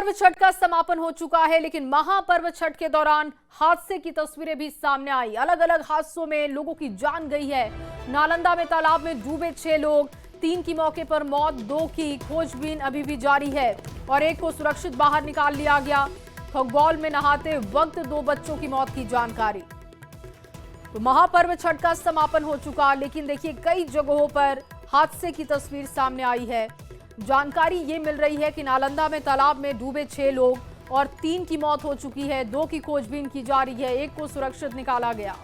महापर्व छठ का समापन हो चुका है, लेकिन महापर्व छठ के दौरान हादसे की तस्वीरें भी सामने आई। अलग अलग हादसों में लोगों की जान गई है। नालंदा में तालाब में डूबे 6 लोग, 3 की मौके पर मौत, 2 की खोजबीन अभी भी जारी है और 1 को सुरक्षित बाहर निकाल लिया गया। खगौल में नहाते वक्त 2 बच्चों की मौत की जानकारी। तो महापर्व छठ का समापन हो चुका, लेकिन देखिए कई जगहों पर हादसे की तस्वीर सामने आई है। जानकारी ये मिल रही है कि नालंदा में तालाब में डूबे 6 लोग और 3 की मौत हो चुकी है, 2 की खोजबीन की जा रही है, 1 को सुरक्षित निकाला गया।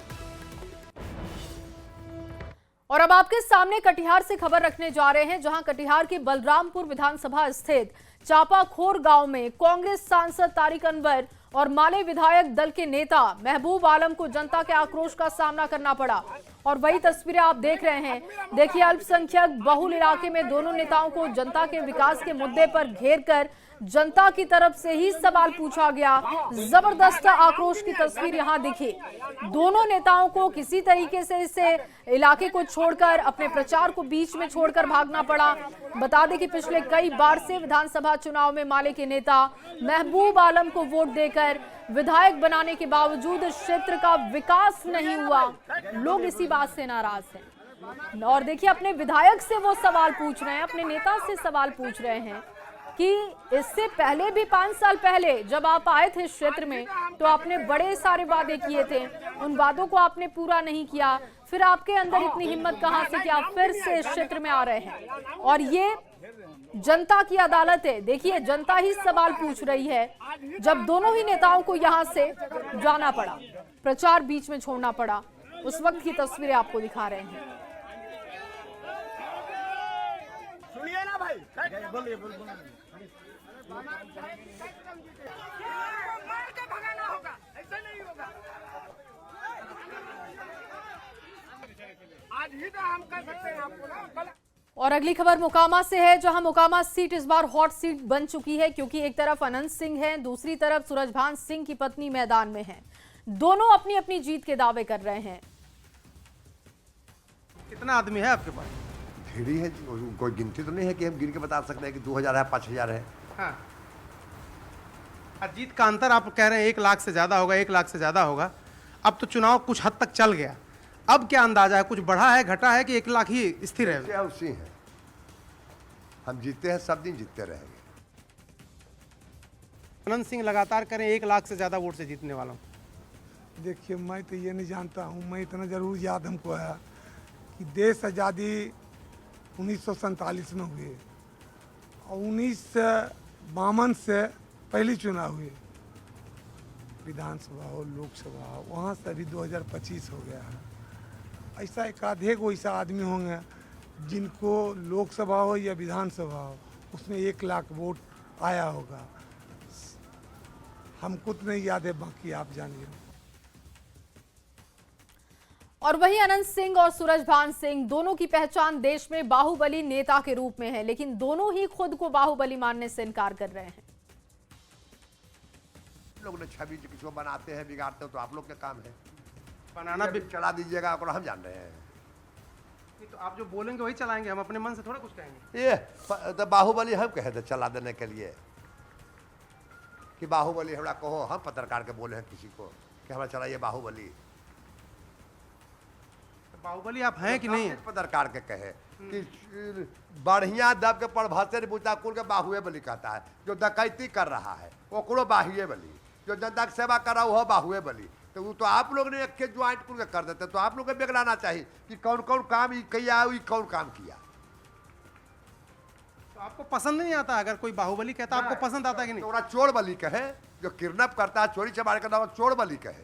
और अब आपके सामने कटिहार से खबर रखने जा रहे हैं, जहां कटिहार के बलरामपुर विधानसभा स्थित चापाखोर गांव में कांग्रेस सांसद तारिक अनवर और माले विधायक दल के नेता महबूब आलम को जनता के आक्रोश का सामना करना पड़ा। और वही तस्वीरें आप देख रहे हैं। देखिए, अल्पसंख्यक बहुल इलाके में दोनों नेताओं को जनता के विकास के मुद्दे पर घेरकर जनता की तरफ से ही सवाल पूछा गया। जबरदस्त आक्रोश की तस्वीर यहां दिखी। दोनों नेताओं को किसी तरीके से इसे इलाके को छोड़कर, अपने प्रचार को बीच में छोड़कर भागना पड़ा। बता दें कि पिछले कई बार से विधानसभा चुनाव में माले के नेता महबूब आलम को वोट देकर विधायक बनाने के बावजूद क्षेत्र का विकास नहीं हुआ। लोग इसी बात से नाराज हैं और देखिए अपने विधायक से वो सवाल पूछ रहे हैं, अपने नेता से सवाल पूछ रहे हैं कि इससे पहले भी 5 साल पहले जब आप आए थे इस क्षेत्र में तो आपने बड़े सारे वादे किए थे, उन वादों को आपने पूरा नहीं किया। फिर आपके अंदर इतनी हिम्मत कहां से कि आप फिर से इस क्षेत्र में आ रहे हैं? और ये जनता की अदालत है। देखिए, जनता ही सवाल पूछ रही है। जब दोनों ही नेताओं को यहां से जाना पड़ा, प्रचार बीच में छोड़ना पड़ा, उस वक्त की तस्वीरें आपको दिखा रहे हैं। सुनिए ना भाई, बोलिए मार के भगाना होगा, ऐसा नहीं होगा। आज ही तो हम कर सकते हैं आपको ना। और अगली खबर मोकामा से है, जहां मोकामा सीट इस बार हॉट सीट बन चुकी है, क्योंकि एक तरफ अनंत सिंह है, दूसरी तरफ सूरजभान सिंह की पत्नी मैदान में है। दोनों अपनी अपनी जीत के दावे कर रहे हैं। कितना आदमी है आपके पास? ढेरी है, कोई गिनती तो नहीं है कि हम गिन के बता सकते हैं कि 2000 है, 5000 है। हाँ। जीत का अंतर आप कह रहे हैं 1 लाख से ज़्यादा होगा, 1 लाख से ज़्यादा होगा। अब तो चुनाव कुछ हद तक चल गया, अब क्या अंदाजा है? कुछ बढ़ा है, घटा है कि 1 लाख ही स्थिर है? उसी है, हम जीतते हैं, सब दिन जीतते रहेंगे। अनंत सिंह लगातार करें 1 लाख से ज़्यादा वोट से जीतने वाला हूँ। देखिए, मैं तो ये नहीं जानता हूँ, मैं इतना ज़रूर याद हमको है कि देश आज़ादी 1947 में हुई और 1952 से पहली चुनाव हुई, विधानसभा हो, लोकसभा हो, वहाँ से अभी 2025 हो गया है। ऐसा एक आधे को ऐसा आदमी होंगे जिनको लोकसभा हो या विधानसभा हो उसमें 1 लाख वोट आया होगा। हमको तो नहीं याद है, बाकी आप जानिए। और वहीं अनंत सिंह और सूरजभान सिंह दोनों की पहचान देश में बाहुबली नेता के रूप में है, लेकिन दोनों ही खुद को बाहुबली मानने से इनकार कर रहे हैं। लोग ने छवि किसी को बनाते हैं, बिगाड़ते हैं, तो आप लोग का काम है बनाना भी। चढ़ा दीजिएगा, और हम जान रहे हैं। तो आप जो बोलेंगे वही चलाएंगे, हम अपने मन से थोड़ा कुछ कहेंगे। ये तो बाहुबली हम कहे थे चला देने के लिए कि बाहुबली हमरा कहो, हम पत्रकार के बोले हैं किसी को कि हमें चलाइए बाहुबली। बाहुबली आप हैं कि नहीं? पत्रकार के कहे कि बढ़िया दब के प्रभाषण बुझता कुल के बाहुए बली कहता है। जो डकैती कर रहा है वो बाहुए बली, जो जनता की सेवा कर रहा है वो बाहुए बली। तो वो तो आप लोग ने एक ज्वाइंट कुल के कर देते, तो आप लोग को बिगड़ाना चाहिए कि कौन कौन काम किया, कौन काम किया। तो आपको पसंद नहीं आता? अगर कोई बाहुबली कहता आपको पसंद आता है कि नहीं? तो चोर बली कहे, जो किडनैप करता है, चोरी चमारी करता है, चोर बली कहे।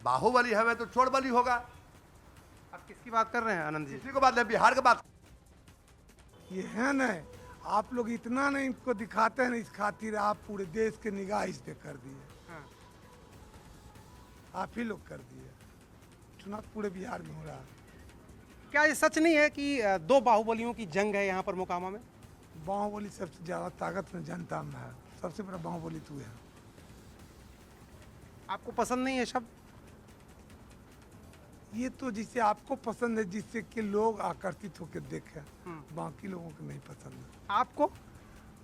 बाहुबली हमें तो चोर बली होगा। आप किसकी बात कर रहे हैं आनंद जी? इसी को बात है, बिहार की बात। ये है न, आप लोग इतना नहीं इनको दिखाते हैं, इस खातिर आप पूरे देश के निगाह इस पे कर दिए। हाँ। आप ही लोग कर दिए। चुनाव पूरे बिहार में हो रहा है। क्या ये सच नहीं है कि 2 बाहुबलियों की जंग है यहाँ पर मोकामा में? बाहुबली सबसे ज़्यादा ताकत में जनता में है, सबसे बड़ा बाहुबली तू है। आपको पसंद नहीं है शब्द? ये तो जिसे आपको पसंद है, जिससे कि लोग आकर्षित होकर देखें, बाकी लोगों को नहीं पसंद है। आपको?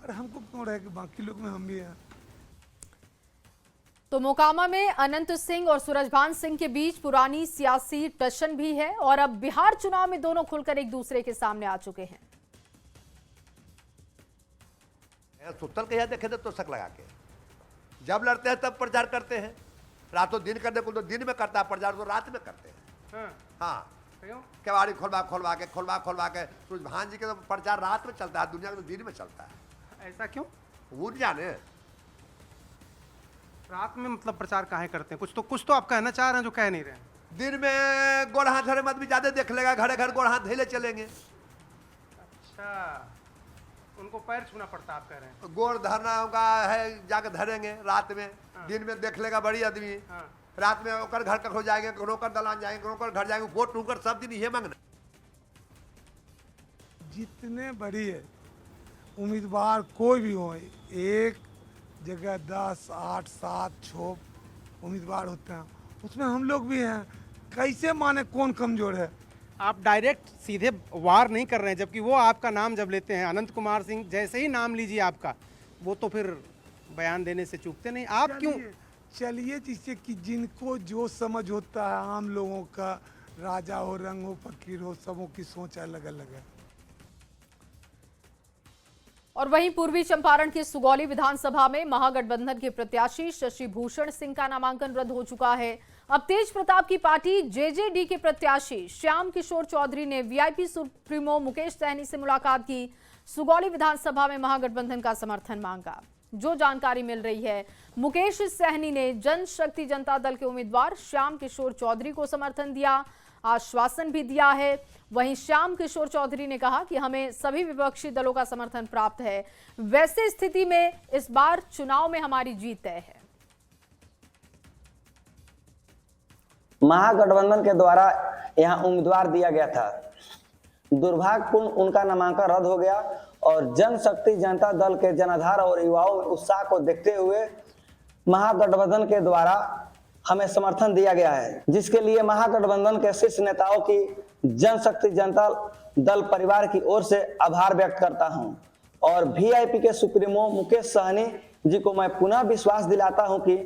और हमको क्यों रहे कि बाकी लोग में हम भी हैं। तो मोकामा में अनंत सिंह और सूरजभान सिंह के बीच पुरानी सियासी टशन भी है और अब बिहार चुनाव में दोनों खुलकर एक दूसरे के सामने आ चुके हैं। सुतल के यहाँ देखे तो शक लगा के जब लड़ते हैं तब प्रचार करते हैं, रातों दिन करने को तो दिन में करता है प्रचार, तो रात में करते हैं। हाँ केवाड़ी खोलवा के सूरजभान जी के तो प्रचार रात में चलता है, दुनिया का तो दिन में चलता है। ऐसा क्यों? वो नहीं जाने रात में मतलब प्रचार काहे करते हैं? कुछ तो आप कहना चाह रहे हैं जो कह नहीं रहे हैं। दिन में गोड़ हाथ धरे मत भी ज्यादा देख लेगा, घरे घर गोड़ हाथ धैले चलेंगे। अच्छा, उनको पैर छूना पड़ता आप कह रहे हैं? गोड़ धरना होगा है, जाके धरेंगे रात में। दिन में देख लेगा बड़ी आदमी, रात में ओकर घर कखो जाएंगे, ओकर दलान जाएंगे, ओकर घर जाएंगे, वोट टूकर सब दिन ये मांगना। जितने बड़ी है उम्मीदवार कोई भी हो, एक जगह 10, 8, 7, 6 उम्मीदवार होते हैं, उसमें हम लोग भी हैं। कैसे माने कौन कमजोर है? आप डायरेक्ट सीधे वार नहीं कर रहे हैं, जबकि वो आपका नाम जब लेते हैं अनंत कुमार सिंह, जैसे ही नाम लीजिए आपका, वो तो फिर बयान देने से चूकते नहीं। आप क्यों? चलिए जिससे कि जिनको जो समझ होता है, आम लोगों का, राजा हो, रंग हो, फकीर हो, सबों की सोच अलग अलग है। और वहीं पूर्वी चंपारण की सुगौली विधानसभा में महागठबंधन के प्रत्याशी शशि भूषण सिंह का नामांकन रद्द हो चुका है। अब तेज प्रताप की पार्टी जेजेडी के प्रत्याशी श्याम किशोर चौधरी ने वीआईपी सुप्रीमो मुकेश सहनी से मुलाकात की। सुगौली विधानसभा में महागठबंधन का समर्थन मांगा। जो जानकारी मिल रही है, मुकेश सहनी ने जनशक्ति जनता दल के उम्मीदवार श्याम किशोर चौधरी को समर्थन दिया, आश्वासन भी दिया है। वहीं श्याम किशोर चौधरी ने कहा कि हमें सभी विपक्षी दलों का समर्थन प्राप्त है, वैसे स्थिति में इस बार चुनाव में हमारी जीत तय है। महागठबंधन के द्वारा यहां उम्मीदवार दिया गया था, दुर्भाग्यपूर्ण उनका नामांकन रद्द हो गया और जनशक्ति जनता दल के जनाधार और युवाओं में उत्साह को देखते हुए महागठबंधन के द्वारा हमें समर्थन दिया गया है, जिसके लिए महागठबंधन के शीर्ष नेताओं की जनशक्ति जनता दल परिवार की ओर से आभार व्यक्त करता हूं और वीआईपी के सुप्रीमो मुकेश सहनी जी को मैं पुनः विश्वास दिलाता हूं कि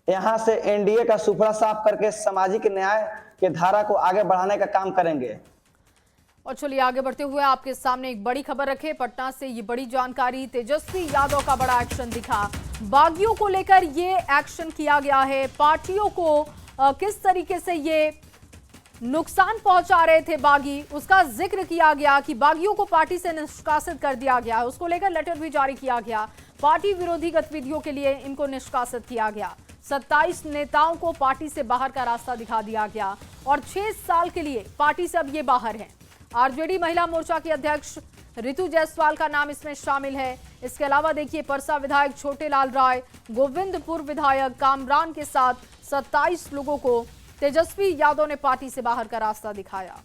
यहां से एनडीए का सुफड़ा साफ करके सामाजिक न्याय के धारा को आगे बढ़ाने का काम करेंगे। और चलिए आगे बढ़ते हुए आपके सामने एक बड़ी खबर रखे पटना से। ये बड़ी जानकारी, तेजस्वी यादव का बड़ा एक्शन दिखा। बागियों को लेकर ये एक्शन किया गया है। पार्टियों को किस तरीके से ये नुकसान पहुंचा रहे थे बागी, उसका जिक्र किया गया कि बागियों को पार्टी से निष्कासित कर दिया गया है। उसको लेकर लेटर भी जारी किया गया। पार्टी विरोधी गतिविधियों के लिए इनको निष्कासित किया गया। 27 नेताओं को पार्टी से बाहर का रास्ता दिखा दिया गया और 6 साल के लिए पार्टी से अब ये बाहर हैं। आरजेडी महिला मोर्चा की अध्यक्ष रितु जायसवाल का नाम इसमें शामिल है। इसके अलावा देखिए, परसा विधायक छोटेलाल राय, गोविंदपुर विधायक कामरान के साथ 27 लोगों को तेजस्वी यादव ने पार्टी से बाहर का रास्ता दिखाया।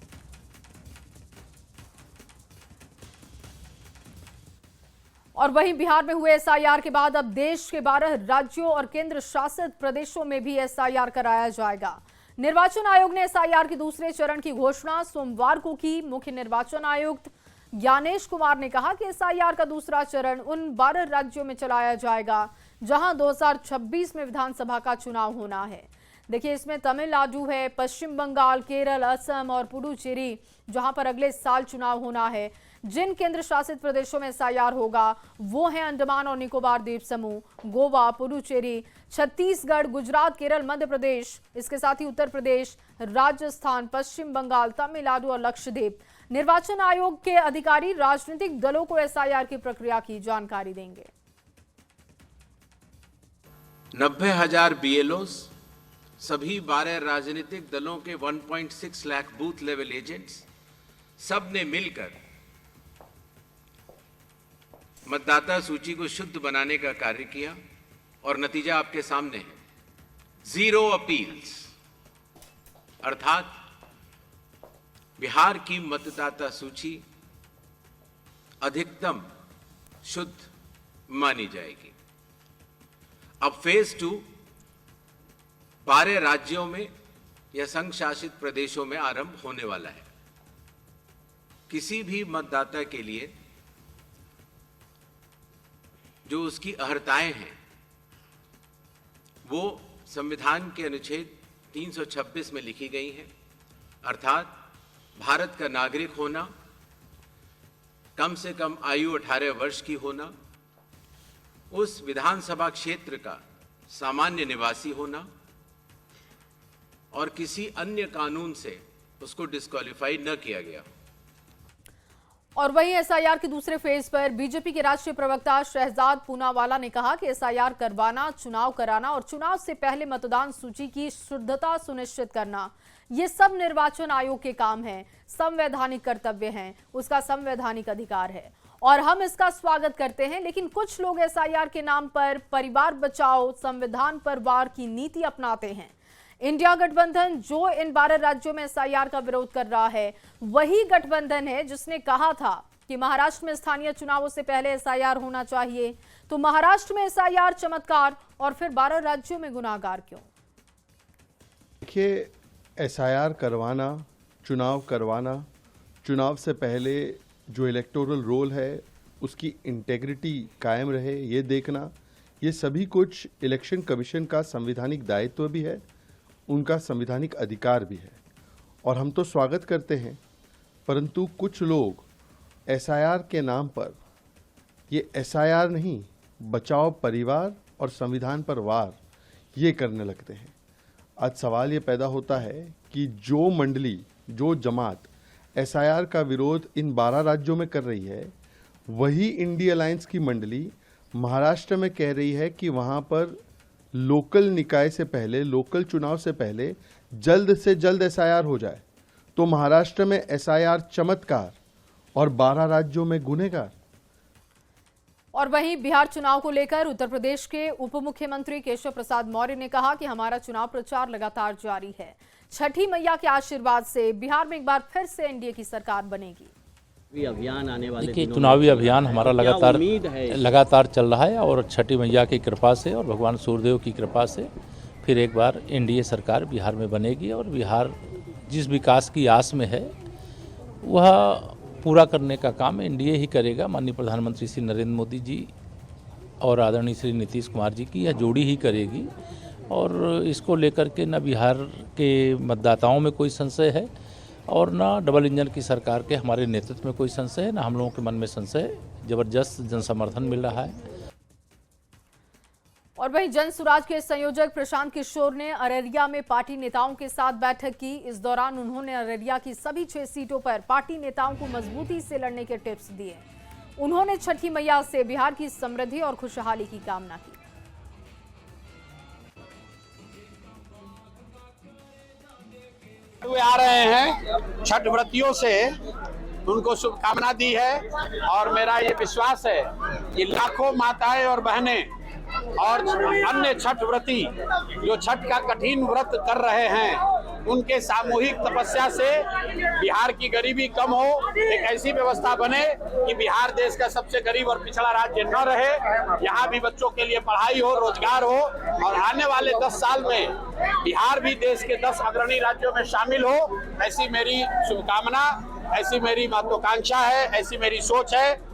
और वहीं बिहार में हुए एसआईआर के बाद अब देश के 12 राज्यों और केंद्र शासित प्रदेशों में भी एसआईआर कराया जाएगा। निर्वाचन आयोग ने एसआईआर के दूसरे चरण की घोषणा सोमवार को की। मुख्य निर्वाचन आयुक्त ज्ञानेश कुमार ने कहा कि एसआईआर का दूसरा चरण उन 12 राज्यों में चलाया जाएगा जहां 2026 में विधानसभा का चुनाव होना है। देखिए, इसमें तमिलनाडु है, पश्चिम बंगाल, केरल, असम और पुडुचेरी, जहां पर अगले साल चुनाव होना है। जिन केंद्र शासित प्रदेशों में एसआईआर होगा वो हैं अंडमान और निकोबार द्वीप समूह, गोवा, पुडुचेरी, छत्तीसगढ़, गुजरात, केरल, मध्य प्रदेश, इसके साथ ही उत्तर प्रदेश, राजस्थान, पश्चिम बंगाल, तमिलनाडु और लक्षद्वीप। निर्वाचन आयोग के अधिकारी राजनीतिक दलों को एसआईआर की प्रक्रिया की जानकारी देंगे। 90,000 बीएलओस, सभी 12 राजनीतिक दलों के 1.6 लाख बूथ लेवल एजेंट्स, सब ने मिलकर मतदाता सूची को शुद्ध बनाने का कार्य किया और नतीजा आपके सामने है। 0 अपील्स, अर्थात बिहार की मतदाता सूची अधिकतम शुद्ध मानी जाएगी। अब फेज 2 12 राज्यों में या संघ शासित प्रदेशों में आरंभ होने वाला है। किसी भी मतदाता के लिए जो उसकी अहर्ताएं हैं वो संविधान के अनुच्छेद 326 में लिखी गई हैं, अर्थात भारत का नागरिक होना, कम से कम आयु 18 वर्ष की होना, उस विधानसभा क्षेत्र का सामान्य निवासी होना और किसी अन्य कानून से उसको डिस्क्वालीफाई न किया गया। और वहीं एसआईआर के दूसरे फेज पर बीजेपी के राष्ट्रीय प्रवक्ता शहजाद पूनावाला ने कहा कि एसआईआर करवाना, चुनाव कराना और चुनाव से पहले मतदान सूची की शुद्धता सुनिश्चित करना, ये सब निर्वाचन आयोग के काम है, संवैधानिक कर्तव्य हैं, उसका संवैधानिक अधिकार है और हम इसका स्वागत करते हैं। लेकिन कुछ लोग एसआईआर के नाम पर परिवार बचाओ, संविधान पर वार की नीति अपनाते हैं। इंडिया गठबंधन जो इन 12 राज्यों में एसआईआर का विरोध कर रहा है, वही गठबंधन है जिसने कहा था कि महाराष्ट्र में स्थानीय चुनावों से पहले एसआईआर होना चाहिए। तो महाराष्ट्र में एसआईआर चमत्कार और फिर 12 राज्यों में गुनाहगार क्यों? देखिए, एसआईआर करवाना, चुनाव करवाना, चुनाव से पहले जो इलेक्टोरल रोल है उसकी इंटेग्रिटी कायम रहे, ये देखना, ये सभी कुछ इलेक्शन कमीशन का संवैधानिक दायित्व भी है, उनका संवैधानिक अधिकार भी है और हम तो स्वागत करते हैं। परंतु कुछ लोग एसआईआर के नाम पर, ये एसआईआर नहीं, बचाओ परिवार और संविधान पर वार, ये करने लगते हैं। आज सवाल ये पैदा होता है कि जो मंडली, जो जमात एसआईआर का विरोध इन 12 राज्यों में कर रही है, वही इंडी अलायंस की मंडली महाराष्ट्र में कह रही है कि वहाँ पर लोकल निकाय से पहले, लोकल चुनाव से पहले जल्द से जल्द एसआईआर हो जाए। तो महाराष्ट्र में एसआईआर चमत्कार और 12 राज्यों में गुनहगार। और वहीं बिहार चुनाव को लेकर उत्तर प्रदेश के उप मुख्यमंत्री केशव प्रसाद मौर्य ने कहा कि हमारा चुनाव प्रचार लगातार जारी है। छठी मैया के आशीर्वाद से बिहार में एक बार फिर से एनडीए की सरकार बनेगी। अभियान आने वाले देखिए, चुनावी अभियान हमारा लगातार चल रहा है और छठी मैया की कृपा से और भगवान सूर्यदेव की कृपा से फिर एक बार एनडीए सरकार बिहार में बनेगी और बिहार जिस विकास की आस में है वह पूरा करने का काम एनडीए ही करेगा। माननीय प्रधानमंत्री श्री नरेंद्र मोदी जी और आदरणीय श्री नीतीश कुमार जी की यह जोड़ी ही करेगी और इसको लेकर के न बिहार के मतदाताओं में कोई संशय है और ना डबल इंजन की सरकार के हमारे नेतृत्व में कोई संशय है, ना हम लोगों के मन में संशय है। जबरदस्त जन समर्थन मिल रहा है। और वहीं जन सुराज के संयोजक प्रशांत किशोर ने अररिया में पार्टी नेताओं के साथ बैठक की। इस दौरान उन्होंने अररिया की सभी 6 सीटों पर पार्टी नेताओं को मजबूती से लड़ने के टिप्स दिए। उन्होंने छठी मैया से बिहार की समृद्धि और खुशहाली की कामना की। वे आ रहे हैं, छठ व्रतियों से उनको शुभकामना दी है और मेरा ये विश्वास है कि लाखों माताएं और बहनें और अन्य छठ व्रती जो छठ का कठिन व्रत कर रहे हैं, उनके सामूहिक तपस्या से बिहार की गरीबी कम हो, एक ऐसी व्यवस्था बने कि बिहार देश का सबसे गरीब और पिछड़ा राज्य न रहे। यहाँ भी बच्चों के लिए पढ़ाई हो, रोजगार हो और आने वाले 10 साल में बिहार भी देश के 10 अग्रणी राज्यों में शामिल हो। ऐसी मेरी शुभकामना, ऐसी मेरी महत्वाकांक्षा है, ऐसी मेरी सोच है।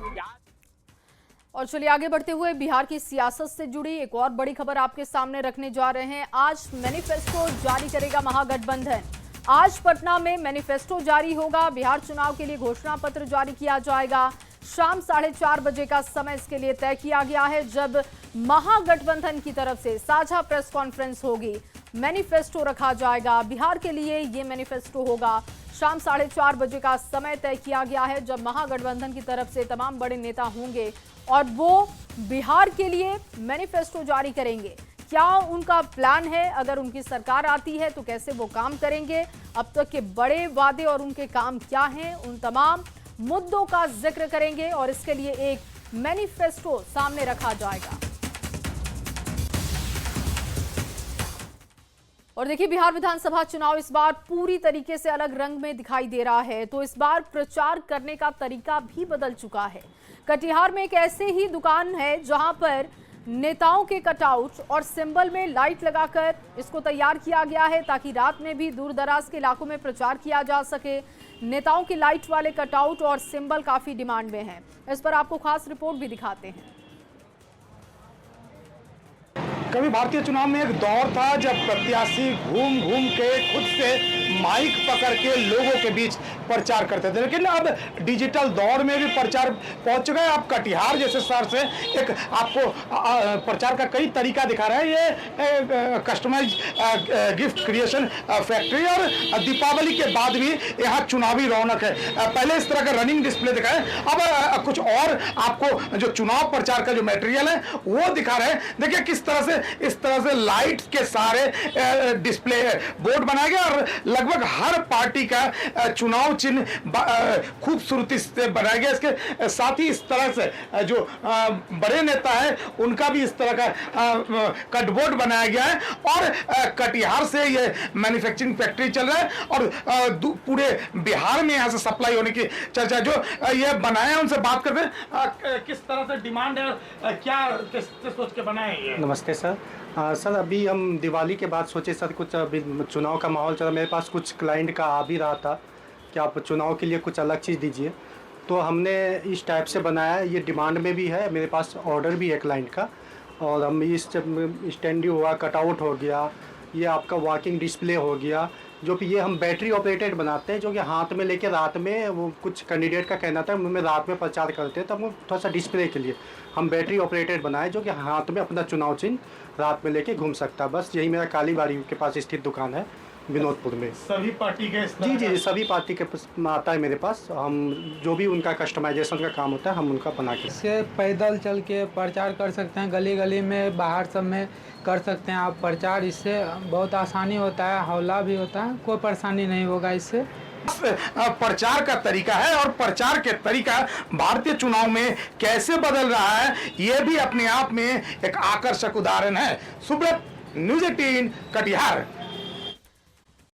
और चलिए आगे बढ़ते हुए बिहार की सियासत से जुड़ी एक और बड़ी खबर आपके सामने रखने जा रहे हैं। आज मैनिफेस्टो जारी करेगा महागठबंधन। आज पटना में मैनिफेस्टो जारी होगा। बिहार चुनाव के लिए घोषणा पत्र जारी किया जाएगा। शाम 4:30 बजे का समय इसके लिए तय किया गया है, जब महागठबंधन की तरफ से साझा प्रेस कॉन्फ्रेंस होगी। मैनिफेस्टो रखा जाएगा। बिहार के लिए ये मैनिफेस्टो होगा। शाम 4:30 बजे का समय तय किया गया है, जब महागठबंधन की तरफ से तमाम बड़े नेता होंगे और वो बिहार के लिए मैनिफेस्टो जारी करेंगे। क्या उनका प्लान है? अगर उनकी सरकार आती है तो कैसे वो काम करेंगे? अब तक के बड़े वादे और उनके काम क्या हैं? उन तमाम मुद्दों का जिक्र करेंगे और इसके लिए एक मैनिफेस्टो सामने रखा जाएगा। और देखिए, बिहार विधानसभा चुनाव इस बार पूरी तरीके से अलग रंग में दिखाई दे रहा है, तो इस बार प्रचार करने का तरीका भी बदल चुका है। कटिहार में एक ऐसे ही दुकान है जहां पर नेताओं के कटआउट और सिंबल में लाइट लगाकर इसको तैयार किया गया है, ताकि रात में भी दूर दराज के इलाकों में प्रचार किया जा सके। नेताओं के लाइट वाले कटआउट और सिंबल काफी डिमांड में हैं। इस पर आपको खास रिपोर्ट भी दिखाते हैं। कभी भारतीय चुनाव में एक दौर था जब प्रत्याशी घूम घूम के खुद से माइक पकड़ के लोगों के बीच प्रचार करते थे, लेकिन अब डिजिटल दौर में भी प्रचार पहुंच चुका है। आप कटिहार जैसे शहर से एक आपको प्रचार का कई तरीका दिखा रहा है। ये कस्टमाइज गिफ्ट क्रिएशन फैक्ट्री और दीपावली के बाद भी यहाँ चुनावी रौनक है। पहले इस तरह का रनिंग डिस्प्ले दिखा है, अब कुछ और आपको जो चुनाव प्रचार का जो मटेरियल है वो दिखा रहे हैं। देखिए किस तरह से इस तरह से लाइट्स के सारे डिस्प्ले बोर्ड बनाया गया और लगभग हर पार्टी का चुनाव चिन्ह खूबसूरती से बनाया गया। इसके साथ ही इस तरह से जो बड़े नेता है उनका भी इस तरह का कटबोर्ड बनाया गया है और कटिहार से ये मैन्युफैक्चरिंग फैक्ट्री चल रहा है और पूरे बिहार में यहाँ से सप्लाई होने की चर्चा। जो ये बनाए हैं उनसे बात करते हैं, किस तरह से डिमांड है, क्या किस सोच के बनाए हैं ये? नमस्ते सर। सर अभी हम दिवाली के बाद सोचे सर कुछ अभी चुनाव का माहौल चला, मेरे पास कुछ क्लाइंट का आ भी रहा था कि आप चुनाव के लिए कुछ अलग चीज़ दीजिए, तो हमने इस टाइप से बनाया है। ये डिमांड में भी है, मेरे पास ऑर्डर भी है क्लाइंट का। और हम इस स्टैंडी हुआ, कटआउट हो गया, ये आपका वॉकिंग डिस्प्ले हो गया, जो कि ये हम बैटरी ऑपरेटेड बनाते हैं, जो कि हाथ में लेके रात में वो कुछ कैंडिडेट का कहना था उनमें रात में प्रचार करते हैं, तो हम थोड़ा सा डिस्प्ले के लिए हम बैटरी ऑपरेटेड बनाए जो कि हाथ में अपना चुनाव चिन्ह रात में लेके घूम सकता है। बस यही मेरा कालीबाड़ी के पास स्थित दुकान है विनोदपुर में। सभी पार्टी के जी सभी पार्टी के आता है मेरे पास। हम जो भी उनका कस्टमाइजेशन का काम होता है हम उनका बना के से पैदल चल के प्रचार कर सकते हैं, गली गली में बाहर सब में कर सकते हैं आप प्रचार। इससे बहुत आसानी होता है, हौला भी होता है, कोई परेशानी नहीं होगा इससे। प्रचार का तरीका है और प्रचार के तरीका भारतीय चुनाव में कैसे बदल रहा है ये भी अपने आप में एक आकर्षक उदाहरण है। सुब्रत, न्यूज़ 18 कटिहार।